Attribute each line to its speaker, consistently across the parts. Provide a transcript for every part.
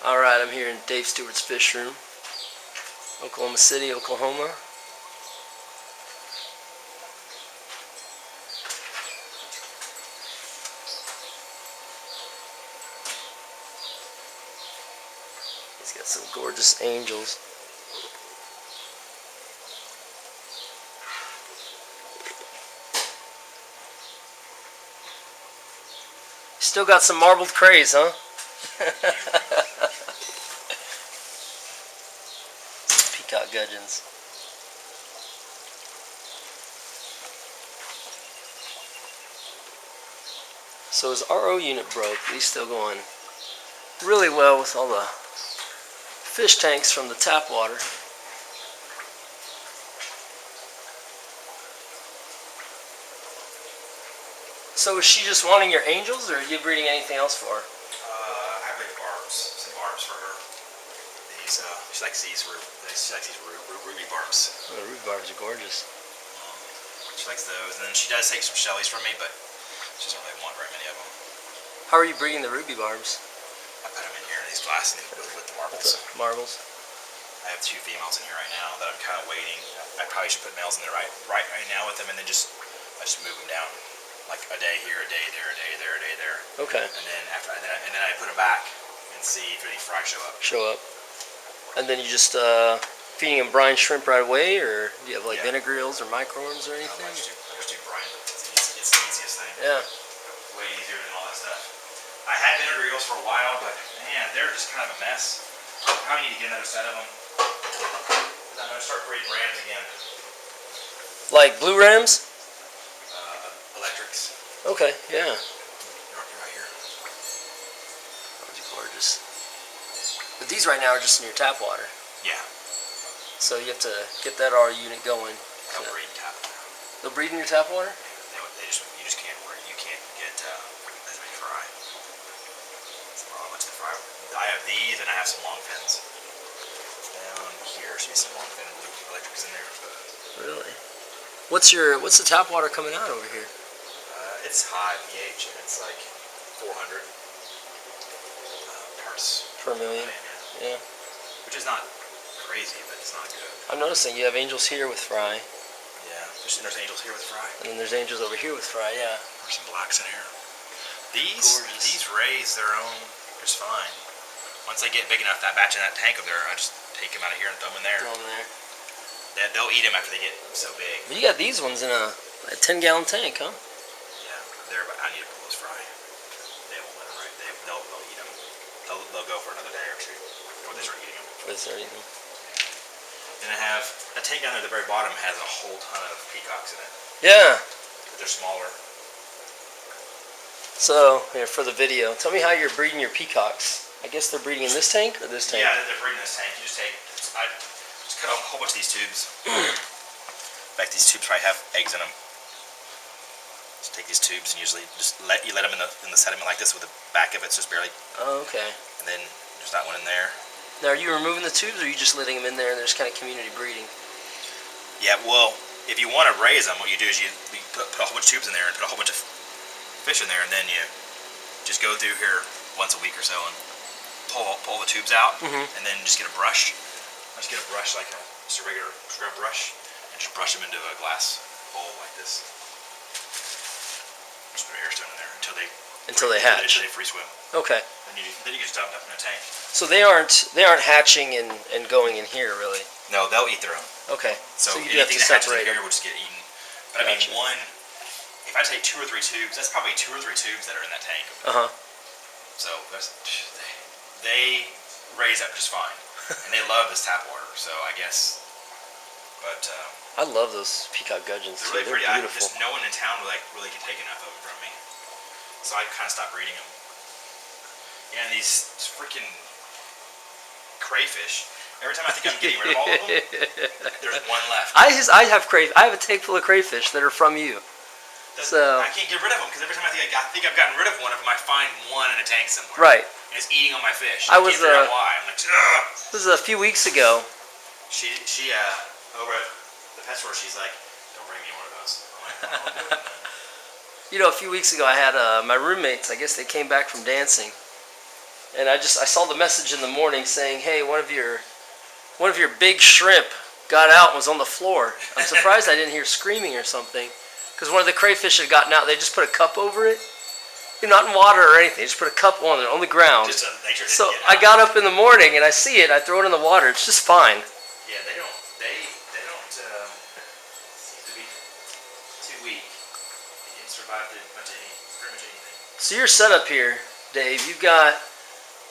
Speaker 1: Alright, I'm here in Dave Stewart's fish room, Oklahoma City, Oklahoma. He's got some gorgeous angels. Still got some marbled crays, huh? Peacock gudgeons. So his RO unit broke, but he's still going really well with all the fish tanks from the tap water. So is she just wanting your angels, or are you breeding anything else for her?
Speaker 2: I have some barbs for her. These, she likes these ruby barbs.
Speaker 1: Oh, the ruby barbs are gorgeous.
Speaker 2: She likes those, and then she does take some shellies from me, but she doesn't really want very many of them.
Speaker 1: How are you breeding the ruby barbs?
Speaker 2: I put them in here in these glasses with the marbles.
Speaker 1: Marbles.
Speaker 2: I have 2 females in here right now that I'm kind of waiting. I probably should put males in there right now with them, and then I just move them down. Like a day here, a day there, a day there, a day there.
Speaker 1: Okay.
Speaker 2: And then I put them back and see if any fry show up.
Speaker 1: And then you just feeding them brine shrimp right away, or do you have like vinegar eels or microns or anything?
Speaker 2: I just do brine. It's the easiest thing.
Speaker 1: Yeah.
Speaker 2: Way easier than all that stuff. I had vinegar eels for a while, but man, they're just kind of a mess. I probably need to get another set of them. Because I'm going to start breeding rams again.
Speaker 1: Like blue rams?
Speaker 2: Electrics.
Speaker 1: Okay, yeah.
Speaker 2: They're right here.
Speaker 1: Those are gorgeous. But these right now are just in your tap water.
Speaker 2: Yeah.
Speaker 1: So you have to get that RO unit going.
Speaker 2: They'll breed in tap water.
Speaker 1: They'll breed in your tap water?
Speaker 2: You just can't get as many fry. That's how much the fry. I have these and I have some long fins. Down here should be some long fin blue electrics in there.
Speaker 1: Really? What's the tap water coming out over here?
Speaker 2: It's high pH and it's like 400 parts
Speaker 1: per million. Yeah.
Speaker 2: Which is not crazy, but it's not good.
Speaker 1: I'm noticing you have angels here with fry.
Speaker 2: Yeah. There's angels here with fry.
Speaker 1: And then there's angels over here with fry. Yeah.
Speaker 2: There's some blacks in here. These raise their own just fine. Once they get big enough, that batch in that tank over there, I just take them out of here and throw them in there. They'll eat them after they get so big.
Speaker 1: But you got these ones in a 10-gallon tank, huh?
Speaker 2: I need to pull those fry. They won't let them right. They'll eat them. They'll go for another day or 2 before they start eating them. And I have a tank down there at the very bottom has a whole ton of peacocks in it.
Speaker 1: Yeah.
Speaker 2: But they're smaller.
Speaker 1: So here for the video, tell me how you're breeding your peacocks. I guess they're breeding in this tank or this tank?
Speaker 2: Yeah, they're breeding in this tank. I just cut a whole bunch of these tubes. In fact, these tubes probably have eggs in them. Just take these tubes and usually just let them in the sediment like this with the back of it's just barely.
Speaker 1: Oh, okay.
Speaker 2: And then there's that one in there.
Speaker 1: Now, are you removing the tubes, or are you just letting them in there and there's kind of community breeding?
Speaker 2: Yeah, well, if you want to raise them, what you do is you put a whole bunch of tubes in there and put a whole bunch of fish in there, and then you just go through here once a week or so and pull the tubes out, and then just get a brush. Just get a brush like just a regular scrub brush, and just brush them into a glass bowl like this. Just put a hair stone in there until they hatch. Until they free swim.
Speaker 1: Okay.
Speaker 2: Then you can just dump them in a tank.
Speaker 1: So they aren't hatching and going in here really.
Speaker 2: No, they'll eat their own.
Speaker 1: Okay.
Speaker 2: So
Speaker 1: you have to
Speaker 2: separate them. Will just get eaten. But I mean, if I take 2 or 3 tubes, that's probably 2 or 3 tubes that are in that tank. So they raise up just fine, and they love this tap water. So I guess, but
Speaker 1: I love those peacock gudgeons.
Speaker 2: They're really pretty.
Speaker 1: Beautiful.
Speaker 2: Just no one in town really can take enough of them from me, so I kind of stopped breeding them. Yeah, and these freaking crayfish. Every time I think I'm getting rid of all of them, there's one left.
Speaker 1: I have a tank full of crayfish that are from you.
Speaker 2: I can't get rid of them because every time I think I've gotten rid of one of them, I find one in a tank somewhere.
Speaker 1: Right.
Speaker 2: And it's eating all my fish.
Speaker 1: I can't figure
Speaker 2: out why. I'm like, ugh.
Speaker 1: This was a few weeks ago.
Speaker 2: She over at the pet store, she's like, don't bring me one of those. I'm like, oh, I'm doing that.
Speaker 1: You know, a few weeks ago I had my roommates, I guess they came back from dancing. and I saw the message in the morning saying, "Hey, one of your big shrimp got out and was on the floor." I'm surprised I didn't hear screaming or something, because one of the crayfish had gotten out. They just put a cup over it, not in water or anything. Just put a cup on it on the ground.
Speaker 2: Just make sure
Speaker 1: so I got up in the morning and I see it. I throw it in the water. It's just fine.
Speaker 2: Yeah, they don't seem to be too weak. They can survive pretty much anything.
Speaker 1: So your setup here, Dave, you've got.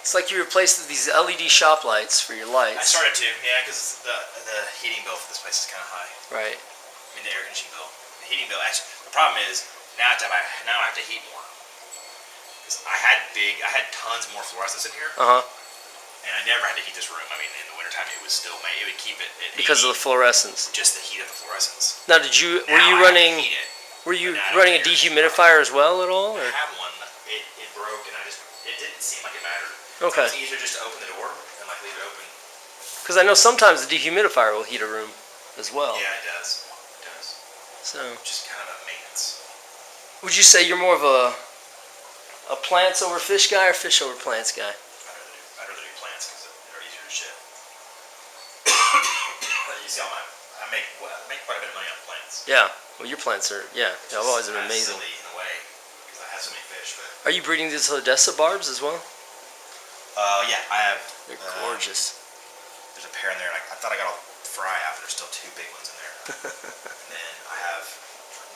Speaker 1: It's like you replaced these LED shop lights for your lights.
Speaker 2: I started to, yeah, because the heating bill for this place is kind of high.
Speaker 1: Right.
Speaker 2: I mean, the air conditioning bill. The heating bill, actually, the problem is, now I have to heat more. Because I had tons more fluorescence in here. And I never had to heat this room. I mean, in the wintertime, it would still it would keep it at
Speaker 1: because of the fluorescence.
Speaker 2: Just the heat of the fluorescence.
Speaker 1: Now, were you running a dehumidifier as well at all? Or?
Speaker 2: I had one. It broke, and it didn't seem like it mattered.
Speaker 1: Okay.
Speaker 2: So it's easier just to open the door and leave it open.
Speaker 1: Because I know sometimes the dehumidifier will heat a room as well.
Speaker 2: Yeah, it does. It does.
Speaker 1: So.
Speaker 2: Just kind of a maintenance.
Speaker 1: Would you say you're more of a plants over fish guy or fish over plants guy?
Speaker 2: I'd rather do plants because they're easier to ship. You see, I make quite a bit of money on plants.
Speaker 1: Yeah. Well, your plants are they've always been amazing.
Speaker 2: Silly in a way because I have so many fish. But
Speaker 1: are you breeding these Odessa barbs as well?
Speaker 2: Yeah, I have.
Speaker 1: They're gorgeous.
Speaker 2: There's a pair in there, and I thought I got all fry out, but there's still 2 big ones in there. And then I have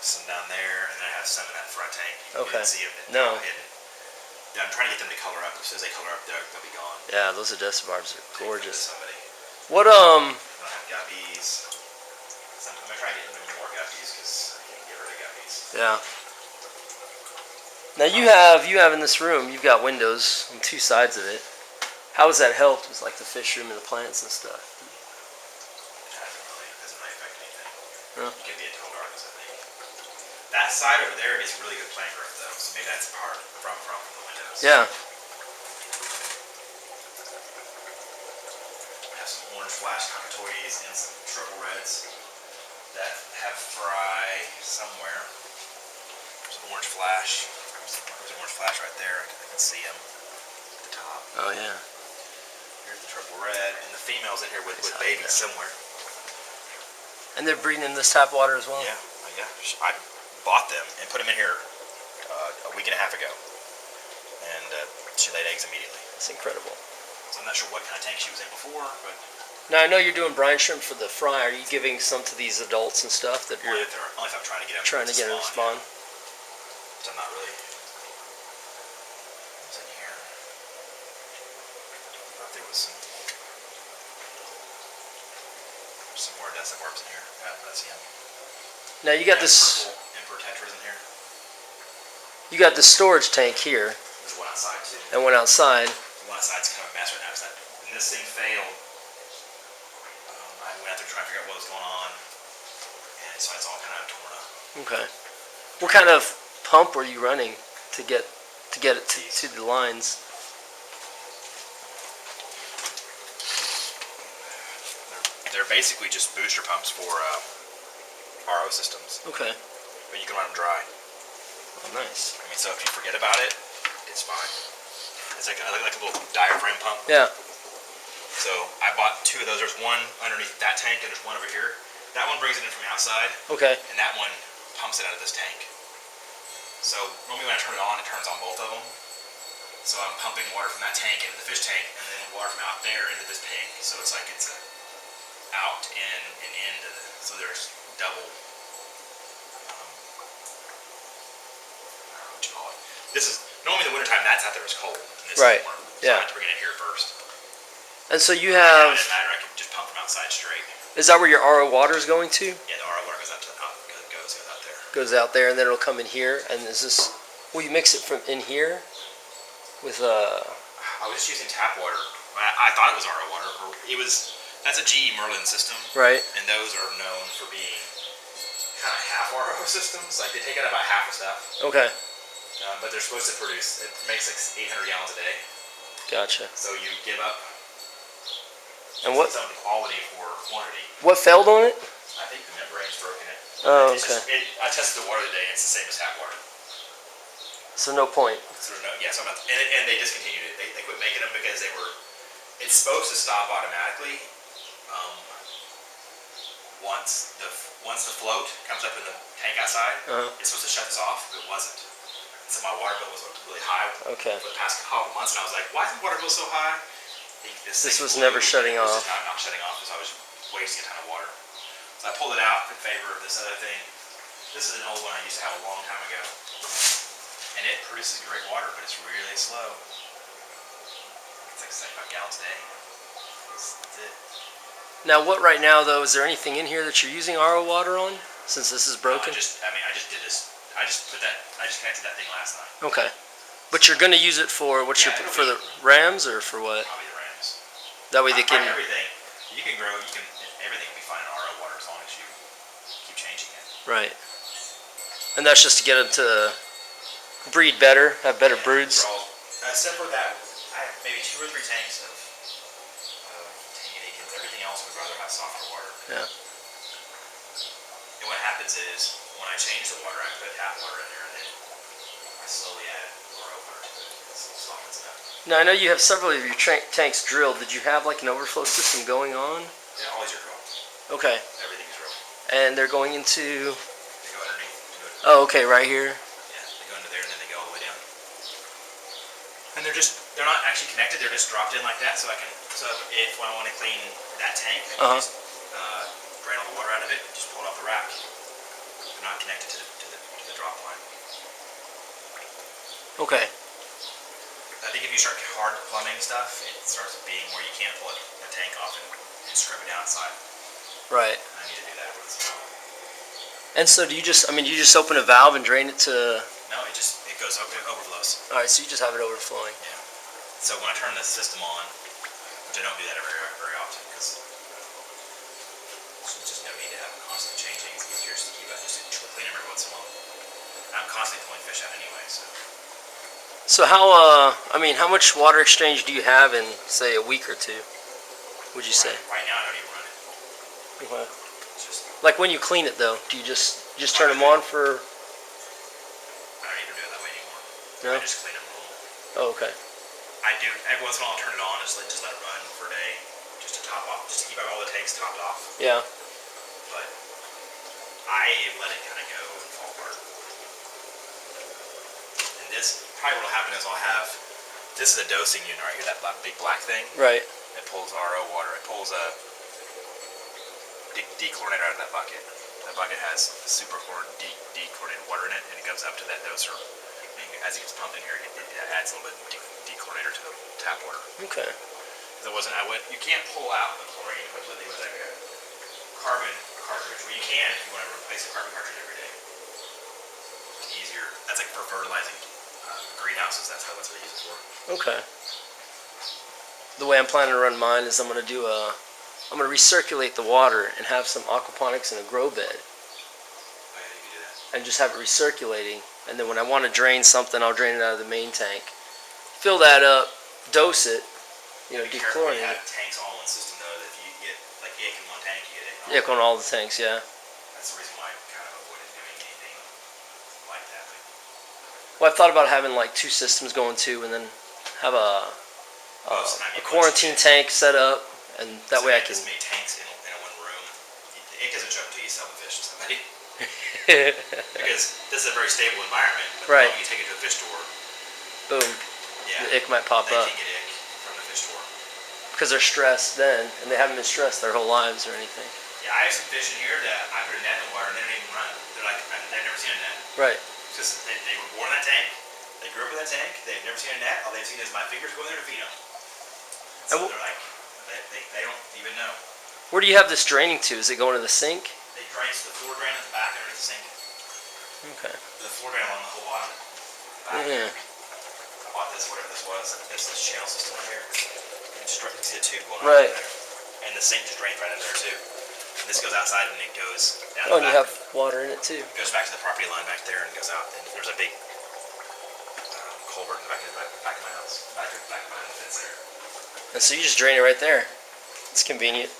Speaker 2: some down there, and then I have some in that front tank. You can see them.
Speaker 1: No.
Speaker 2: Yeah, I'm trying to get them to color up. As soon as they color up, they'll be gone.
Speaker 1: Yeah, those Odessa barbs are gorgeous. What
Speaker 2: I don't have guppies. I'm gonna try to get them more guppies because I can't get rid of guppies.
Speaker 1: Yeah. Now you have in this room, you've got windows on 2 sides of it. How has that helped with like the fish room and the plants and stuff?
Speaker 2: It hasn't really affected anything.
Speaker 1: Yeah.
Speaker 2: It can be a total darkness, I think. That side over there is really good plant growth though, so maybe that's part from the windows.
Speaker 1: Yeah.
Speaker 2: I have some orange flash cockatoides and some triple reds that have fry somewhere. There's an orange flash. There's an orange flash right there. I can see them at the top.
Speaker 1: Oh yeah.
Speaker 2: Here's the triple red, and the female's in here with babies somewhere.
Speaker 1: And they're breeding in this tap water as well?
Speaker 2: Yeah. I bought them and put them in here a week and a half ago. And she laid eggs immediately.
Speaker 1: That's incredible.
Speaker 2: So I'm not sure what kind of tank she was in before, but...
Speaker 1: Now I know you're doing brine shrimp for the fry. Are you giving some to these adults and stuff that you're...
Speaker 2: Only if I'm trying to get them
Speaker 1: to spawn.
Speaker 2: Yeah. So I'm not really... What's in here? I thought there was some more Odessa barbs in here. Yeah, that's him.
Speaker 1: Now you got this...
Speaker 2: Purple Emperor Tetras in here.
Speaker 1: You got the storage tank here.
Speaker 2: There's one outside too.
Speaker 1: And one outside.
Speaker 2: The one outside's kind of a mess right now. When this thing failed, I went out there trying to figure out what was going on, and so it's all kind of torn up.
Speaker 1: Okay. What kind of pump were you running to get it to the lines?
Speaker 2: They're basically just booster pumps for RO systems.
Speaker 1: Okay.
Speaker 2: But you can run them dry.
Speaker 1: Oh, nice.
Speaker 2: I mean, so if you forget about it, it's fine. It's like a little diaphragm pump.
Speaker 1: Yeah.
Speaker 2: So I bought 2 of those. There's one underneath that tank, and there's one over here. That one brings it in from the outside.
Speaker 1: Okay.
Speaker 2: And that one pumps it out of this tank. So normally when I turn it on, it turns on both of them. So I'm pumping water from that tank into the fish tank, and then water from out there into this tank. So it's like it's out, in, and into so there's double. I don't know what you call it. This is normally in the wintertime. That's out there is cold. And this
Speaker 1: Right.
Speaker 2: is warm. So
Speaker 1: Yeah.
Speaker 2: I have to bring it in here first.
Speaker 1: And so you
Speaker 2: It
Speaker 1: have...
Speaker 2: doesn't matter. I can just pump from outside straight.
Speaker 1: Is that where your RO water is going to?
Speaker 2: Yeah, the RO water goes out there.
Speaker 1: Goes out there, and then it'll come in here. And is this... Will you mix it from in here? With
Speaker 2: I was just using tap water. I thought it was RO water. That's a GE Merlin system.
Speaker 1: Right.
Speaker 2: And those are known for being kind of half RO systems. Like they take out about half the stuff.
Speaker 1: Okay.
Speaker 2: But they're supposed to produce. It makes like 800 gallons a day.
Speaker 1: Gotcha.
Speaker 2: So you give up.
Speaker 1: And what?
Speaker 2: Some quality for quantity.
Speaker 1: What failed on it?
Speaker 2: I think the membrane's broken it.
Speaker 1: Oh, okay.
Speaker 2: I tested the water today, and it's the same as tap water.
Speaker 1: So no point.
Speaker 2: So there's no, yeah, so I'm not, and they discontinued it. They quit making them supposed to stop automatically once the float comes up in the tank outside. It's supposed to shut this off, but it wasn't. So my water bill was really high
Speaker 1: Okay.
Speaker 2: for the past couple months, and I was like, why is the water bill so high?
Speaker 1: This was never shutting off.
Speaker 2: It was just not shutting off because I was wasting a ton of water. So I pulled it out in favor of this other thing. This is an old one I used to have a long time ago. And it produces great water, but it's really slow. It's like 75 gallons a day. That's it.
Speaker 1: Now, what right now though? Is there anything in here that you're using RO water on? Since this is broken.
Speaker 2: I just did this. I just connected that thing last night.
Speaker 1: Okay. But you're gonna use it for for the rams or for what?
Speaker 2: Probably the rams.
Speaker 1: That way they can.
Speaker 2: Everything. You can grow. Everything will be fine in RO water as long as you keep changing it.
Speaker 1: Right. And that's just to get them to breed better, have better broods.
Speaker 2: Except for that, I have maybe 2 or 3 tanks of Tanganekins. Everything else would rather have softer water.
Speaker 1: Yeah.
Speaker 2: And what happens is, when I change the water, I put tap water in there, and then I slowly add more water to it. It softens it up.
Speaker 1: Now I know you have several of your tanks drilled. Did you have like an overflow system going on?
Speaker 2: Yeah, all these are drilled.
Speaker 1: Okay.
Speaker 2: Everything's drilled.
Speaker 1: And they're going into.
Speaker 2: They go underneath.
Speaker 1: Oh, okay, right here.
Speaker 2: Yeah, they go into there and then they go all the way down. And they're not actually connected. They're just dropped in like that. So if I want to clean that tank, I can just drain all the water out of it, and just pull it off the rack. They're not connected to the drop line.
Speaker 1: Okay.
Speaker 2: I think if you start hard plumbing stuff, it starts being where you can't pull a tank off and scrub it down inside.
Speaker 1: Right.
Speaker 2: And I need to do that once in a while.
Speaker 1: And so do you just open a valve and drain it to?
Speaker 2: No, it goes up, it overflows.
Speaker 1: All right, so you just have it overflowing.
Speaker 2: Yeah. So when I turn the system on, which I don't do that very often because there's just no need to have it constantly changing. It's easier just to keep it, just to clean them every once in a while. I'm constantly pulling fish out anyway, so.
Speaker 1: So how much water exchange do you have in say a week or 2? Would you say?
Speaker 2: Right now I don't even run it.
Speaker 1: Okay.
Speaker 2: It's just,
Speaker 1: Like when you clean it though, do you just turn them on for?
Speaker 2: I don't even do it that way anymore.
Speaker 1: No?
Speaker 2: I just clean them normal.
Speaker 1: Oh, okay.
Speaker 2: I do every once in a while I'll turn it on and just let it run for a day, just to top off, just to keep all the tanks topped off.
Speaker 1: Yeah.
Speaker 2: But I let it kind of go and fall apart. And this probably what'll happen is this is a dosing unit right here, that big black thing.
Speaker 1: Right.
Speaker 2: It pulls RO water. It pulls a dechlorinator out of that bucket. That bucket has super dechlorinated water in it, and it goes up to that doser. And as it gets pumped in here, it adds a little bit of dechlorinator to the tap water.
Speaker 1: Okay.
Speaker 2: You can't pull out the chlorine completely with like a carbon cartridge. Well, you can if you want to replace a carbon cartridge every day. It's easier. That's like for fertilizing greenhouses. That's what they use it for.
Speaker 1: Okay. The way I'm planning to run mine is I'm gonna recirculate the water and have some aquaponics in a grow bed.
Speaker 2: Oh, yeah, you can do that.
Speaker 1: And just have it recirculating. And then when I want to drain something, I'll drain it out of the main tank. Fill that up, dose it, dechlorinate
Speaker 2: You
Speaker 1: it.
Speaker 2: have tanks all in one system though. That if you get like ick in one tank, you get
Speaker 1: Ick on all the tanks, yeah.
Speaker 2: That's the reason why I kind of avoided doing anything like that.
Speaker 1: Well, I've thought about having like 2 systems going too, and then have a quarantine tank set up, and that way I can.
Speaker 2: This many tanks in one room. It doesn't show up until you sell the fish to somebody. Because this is a very stable environment. But
Speaker 1: Right.
Speaker 2: when you take it to a fish store,
Speaker 1: Boom.
Speaker 2: yeah,
Speaker 1: The ick might pop
Speaker 2: they
Speaker 1: up.
Speaker 2: can get ick from the fish store.
Speaker 1: Because they're stressed then, and they haven't been stressed their whole lives or anything.
Speaker 2: Yeah, I have some fish in here that I put a net in the water and they don't even run. They're like, they've never seen a net.
Speaker 1: Right.
Speaker 2: Because they were born in that tank, they grew up in that tank, they've never seen a net, all they've seen is my fingers go in there to feed them. So they're like, they don't even know.
Speaker 1: Where do you have this draining to? Is it going to the sink?
Speaker 2: They drain to the floor drain at the back underneath the sink.
Speaker 1: Okay.
Speaker 2: The floor drain along the whole bottom. Back.
Speaker 1: Yeah.
Speaker 2: I bought this, whatever this was. This channel system right here. You can see the tube going
Speaker 1: Right.
Speaker 2: out there. And the sink just drains right in there too. And this goes outside and it goes down
Speaker 1: Oh,
Speaker 2: the
Speaker 1: and you
Speaker 2: back.
Speaker 1: have water in it too.
Speaker 2: It goes back to the property line back there and goes out. And there's a big culvert in the back of my house. Back behind the fence there.
Speaker 1: And so you just drain it right there. It's convenient.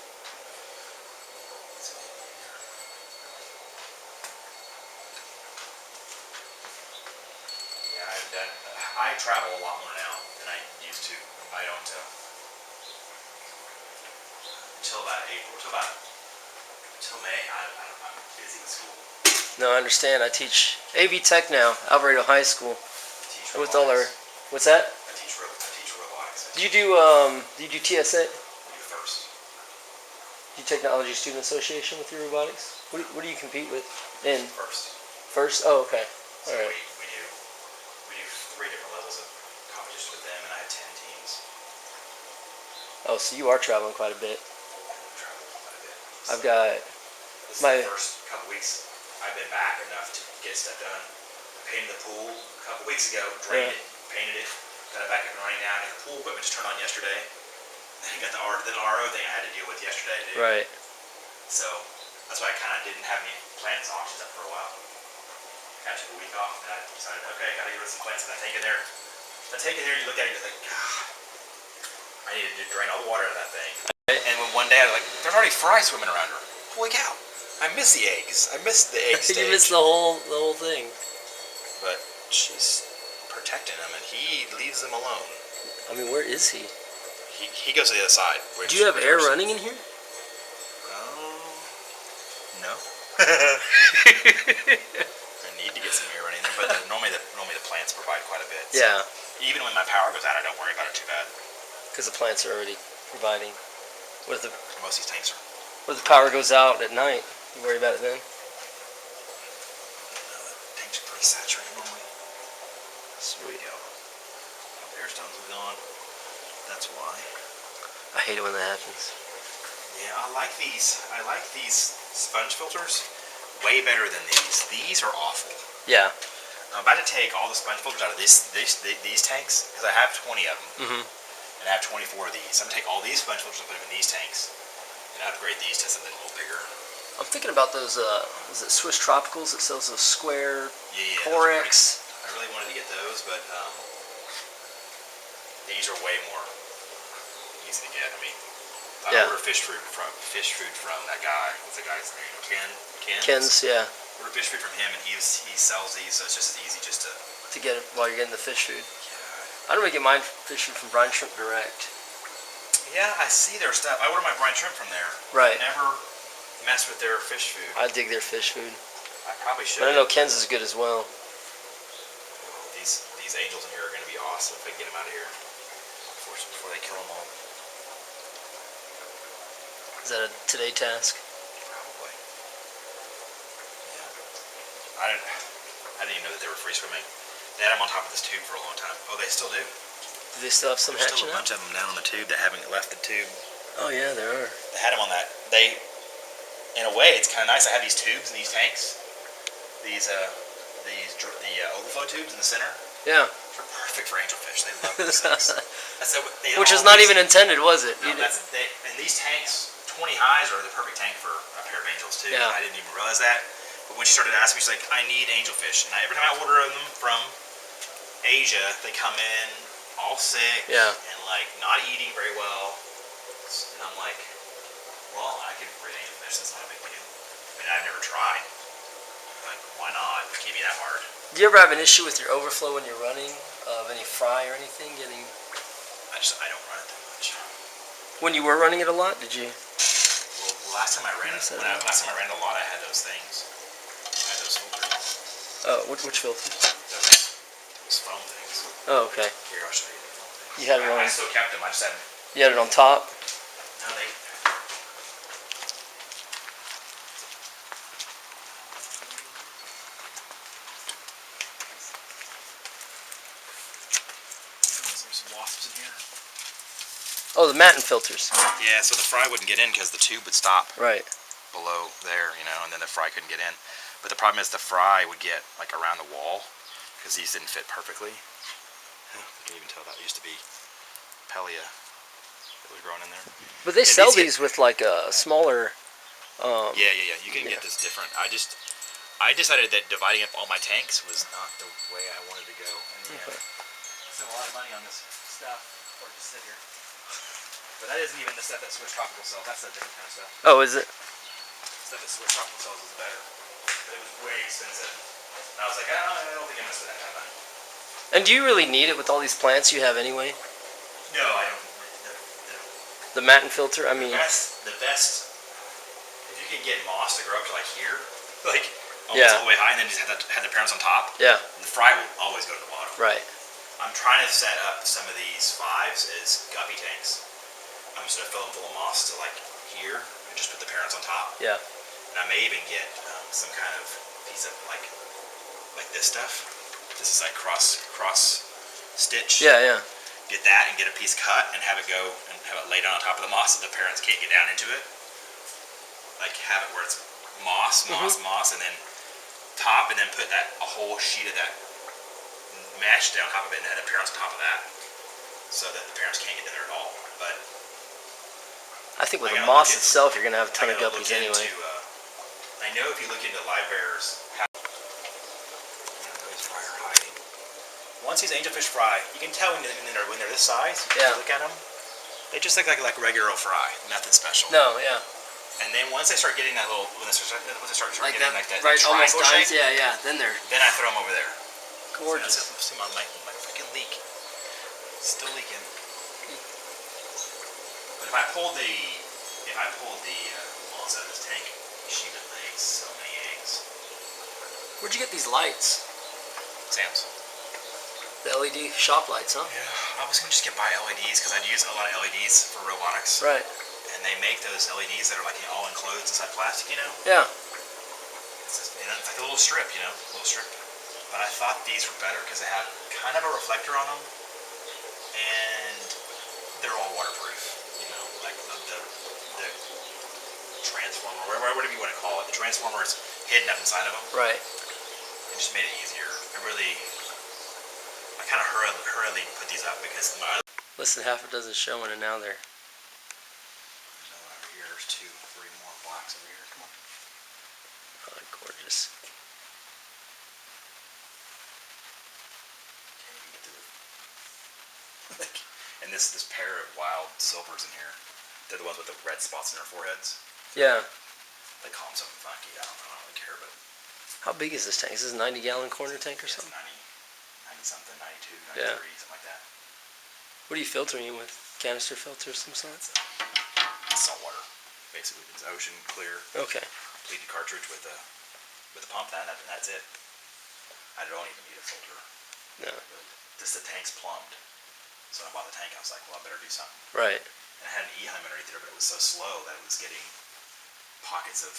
Speaker 2: I travel a lot more now than I used to. I don't. April, until May. I'm busy with school.
Speaker 1: No, I understand. I teach AV Tech now, Alvarado High School.
Speaker 2: I teach
Speaker 1: With all our,
Speaker 2: robotics.
Speaker 1: what's that?
Speaker 2: I teach robotics.
Speaker 1: Do you do TSA?
Speaker 2: I do first.
Speaker 1: Do you Technology Student Association with your robotics? What do you compete with in?
Speaker 2: First.
Speaker 1: First? Oh, okay.
Speaker 2: So
Speaker 1: All right.
Speaker 2: we do 3 different levels of competition with them, and I have 10 teams.
Speaker 1: Oh, so you are traveling quite a bit.
Speaker 2: I travel quite a bit. So
Speaker 1: I've got
Speaker 2: this
Speaker 1: my.
Speaker 2: is the first couple weeks I've been back enough to get stuff done. I painted the pool a couple weeks ago, drained it, painted it, got it back up and running now. And the pool equipment just turned on yesterday. Then I got the RO thing I had to deal with yesterday too.
Speaker 1: Right.
Speaker 2: So that's why I kind of didn't have any plants auctions up for a while. I took a week off, and I decided, okay, I gotta get rid of some plants. And I take it there. You look at it, you're like, God, I need to drain all the water out of that thing. And when one day I was like, there's already fry swimming around her. Holy cow! I miss the eggs. I miss the egg stage.
Speaker 1: You missed the whole thing.
Speaker 2: But she's protecting him, and he leaves them alone.
Speaker 1: I mean, where is he?
Speaker 2: He goes to the other side.
Speaker 1: Do you have air running in here?
Speaker 2: No. I need to get some air running there, but normally the plants provide quite a bit. So
Speaker 1: Yeah.
Speaker 2: even when my power goes out, I don't worry about it too bad.
Speaker 1: Because the plants are already providing. What if
Speaker 2: Most of these tanks are.
Speaker 1: the power goes out at night? You worry about it then?
Speaker 2: Tanks are pretty saturated normally.
Speaker 1: Sweet.
Speaker 2: Air stones are gone. That's why.
Speaker 1: I hate it when that happens.
Speaker 2: Yeah, I like these sponge filters way better than these. These are awful.
Speaker 1: Yeah.
Speaker 2: I'm about to take all the sponge filters out of these tanks because I have 20 of them, and I have 24 of these. I'm gonna take all these sponge filters and put them in these tanks, and upgrade these to something a little bigger.
Speaker 1: I'm thinking about those. Is it Swiss Tropicals that sells those square
Speaker 2: Yeah,
Speaker 1: Corex?
Speaker 2: I really wanted to get those, but these are way more easy to get. I mean, I ordered fish food from that guy. What's the guy's name?
Speaker 1: Ken's, yeah.
Speaker 2: Ordered fish food from him, and he sells these, so it's just as easy just to
Speaker 1: get it while you're getting the fish food.
Speaker 2: Yeah.
Speaker 1: I don't really get mine fish food from Brine Shrimp Direct.
Speaker 2: Yeah, I see their stuff. I order my brine shrimp from there.
Speaker 1: Right.
Speaker 2: I never mess with their fish food.
Speaker 1: I dig their fish food.
Speaker 2: I probably should.
Speaker 1: But I know Ken's is good as well.
Speaker 2: These angels in here are going to be awesome if I can get them out of here before they kill them all.
Speaker 1: Is that a today task?
Speaker 2: Probably. Yeah. I didn't even know that they were free swimming. They had them on top of this tube for a long time. Oh, they still do.
Speaker 1: Do they still have some
Speaker 2: There's
Speaker 1: hatching
Speaker 2: still a bunch of them down on the tube that haven't left the tube.
Speaker 1: Oh yeah, there are.
Speaker 2: They had them on that. In a way, it's kind of nice. I have these tubes in these tanks. The overflow tubes in the center.
Speaker 1: Yeah.
Speaker 2: They're perfect for angelfish. They love those things.
Speaker 1: Which is not even intended, was it?
Speaker 2: No, in these tanks, 20 highs are the perfect tank for a pair of angels too.
Speaker 1: Yeah.
Speaker 2: I didn't even realize that. But when she started asking me, she's like, I need angelfish. And every time I order them from Asia, they come in all sick and like not eating very well. And I'm like, well, I can breed angelfish. That's not a big deal. I mean, I've never tried. Like, why not? It can't be that hard.
Speaker 1: Do you ever have an issue with your overflow when you're running of any fry or anything getting?
Speaker 2: I don't run it that much.
Speaker 1: When you were running it a lot, did you?
Speaker 2: Well, last time I ran it a lot, I had those things. I had those filters.
Speaker 1: Which filters?
Speaker 2: Those foam things.
Speaker 1: Oh, okay.
Speaker 2: Here, I'll show you the foam things.
Speaker 1: You had it on.
Speaker 2: I still kept them. I just had.
Speaker 1: You had it on top.
Speaker 2: No, they. There's some wasps in here.
Speaker 1: Oh, the Matin filters.
Speaker 2: Yeah, so the fry wouldn't get in because the tube would stop
Speaker 1: Right.
Speaker 2: below there, and then the fry couldn't get in. But the problem is the fry would get like around the wall because these didn't fit perfectly. You can even tell that used to be Pelia that was growing in there.
Speaker 1: But they sell these with like a smaller.
Speaker 2: Yeah. You can get this different. I decided that dividing up all my tanks was not the way I wanted to go. And I spent a lot of money on this stuff, or just sit here. But that isn't even the stuff that Swiss Tropical sells. That's a different kind of stuff.
Speaker 1: Oh, is it?
Speaker 2: Stuff that Swiss Tropical sells is better. But it was way expensive. And I was like, I don't think I'm going to spend that kind of money.
Speaker 1: And do you really need it with all these plants you have anyway?
Speaker 2: No, I don't. No.
Speaker 1: The Matin filter. I mean,
Speaker 2: The best. If you can get moss to grow up to like here, like almost
Speaker 1: Yeah.
Speaker 2: all the way high, and then just have the parents on top.
Speaker 1: yeah,
Speaker 2: The fry will always go to the bottom.
Speaker 1: right.
Speaker 2: I'm trying to set up some of these 5s as guppy tanks. I'm just gonna fill them full of moss to like here, and just put the parents on top.
Speaker 1: Yeah.
Speaker 2: And I may even get some kind of piece of like this stuff. This is like cross stitch.
Speaker 1: Yeah, yeah.
Speaker 2: Get that and get a piece cut and have it go and have it laid on top of the moss so the parents can't get down into it. Like have it where it's moss, and then top, and then put a whole sheet of that mesh down top of it, and have the parents on top of that, so that the parents can't get in there at all. But
Speaker 1: I think with
Speaker 2: I
Speaker 1: the
Speaker 2: gotta
Speaker 1: moss
Speaker 2: look
Speaker 1: itself, you're gonna have a ton
Speaker 2: I
Speaker 1: of
Speaker 2: gotta
Speaker 1: guppies
Speaker 2: look
Speaker 1: anyway.
Speaker 2: I know if you look into live bearers, those fry are hiding. Once these angelfish fry, you can tell when they're this size.
Speaker 1: Yeah.
Speaker 2: You look at them, they just look like regular old fry, nothing special.
Speaker 1: No, yeah.
Speaker 2: And then once they start getting that little, when they start
Speaker 1: Like
Speaker 2: getting
Speaker 1: that,
Speaker 2: like that
Speaker 1: right?
Speaker 2: triangle
Speaker 1: Almost dimes.
Speaker 2: shape,
Speaker 1: Yeah, yeah. Then they're
Speaker 2: then I throw them over there.
Speaker 1: gorgeous.
Speaker 2: See my freaking leak. It's still leaking. But if I pull the moss out of this tank, she would lay so many eggs.
Speaker 1: Where'd you get these lights?
Speaker 2: Sam's.
Speaker 1: The LED shop lights, huh?
Speaker 2: Yeah, I was gonna just buy LEDs because I'd use a lot of LEDs for robotics.
Speaker 1: Right.
Speaker 2: And they make those LEDs that are like all enclosed inside plastic, you know?
Speaker 1: Yeah.
Speaker 2: It's like a little strip, But I thought these were better because they have kind of a reflector on them, and they're all waterproof. Like the transformer, whatever you want to call it. The transformer is hidden up inside of them.
Speaker 1: Right.
Speaker 2: It just made it easier. I kind of hurriedly put these up because my other.
Speaker 1: Less than half a dozen showing, and now they're.
Speaker 2: There's another over here. There's 2, 3 more blocks over here. Come on.
Speaker 1: Oh, gorgeous.
Speaker 2: And this pair of wild silvers in here, they're the ones with the red spots in their foreheads.
Speaker 1: Yeah.
Speaker 2: They call them something funky. I don't really care, but
Speaker 1: How big is this tank? Is this a 90-gallon corner tank or
Speaker 2: it's
Speaker 1: something?
Speaker 2: 90 something, 92, 93,
Speaker 1: Yeah.
Speaker 2: something like that.
Speaker 1: What are you filtering with? Canister filter of some sort?
Speaker 2: It's salt water, basically. It's ocean clear,
Speaker 1: Okay.
Speaker 2: completed cartridge with a pump, and that's it. I don't even need a filter.
Speaker 1: No.
Speaker 2: Just the tank's plumbed. So when I bought the tank, I was like, well, I better do something.
Speaker 1: Right.
Speaker 2: And I had an E-hum underneath there, but it was so slow that it was getting pockets of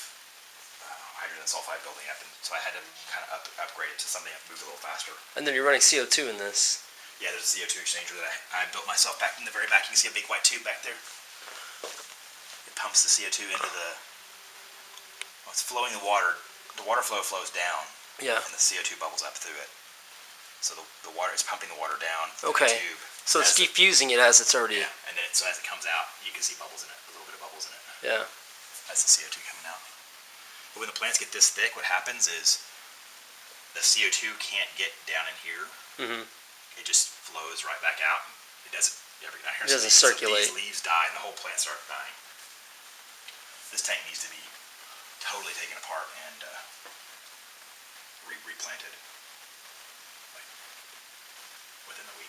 Speaker 2: hydrogen sulfide building up, and so I had to kind of upgrade it to something that moved a little faster.
Speaker 1: And then you're running CO2 in this.
Speaker 2: Yeah, there's a CO2 exchanger that I built myself back in the very back. You can see a big white tube back there. It pumps the CO2 into it's flowing the water. The water flows down,
Speaker 1: Yeah.
Speaker 2: and the CO2 bubbles up through it. So the water is pumping the water down through
Speaker 1: Okay.
Speaker 2: the tube.
Speaker 1: So it's diffusing it as it's already.
Speaker 2: Yeah, and then so as it comes out, you can see bubbles in it, a little bit of bubbles in it.
Speaker 1: Yeah.
Speaker 2: That's the CO2 coming out. But when the plants get this thick, what happens is the CO2 can't get down in here.
Speaker 1: Mm-hmm.
Speaker 2: It just flows right back out. It doesn't.
Speaker 1: It doesn't circulate.
Speaker 2: So these leaves die, and the whole plant starts dying. This tank needs to be totally taken apart and replanted, like within the week.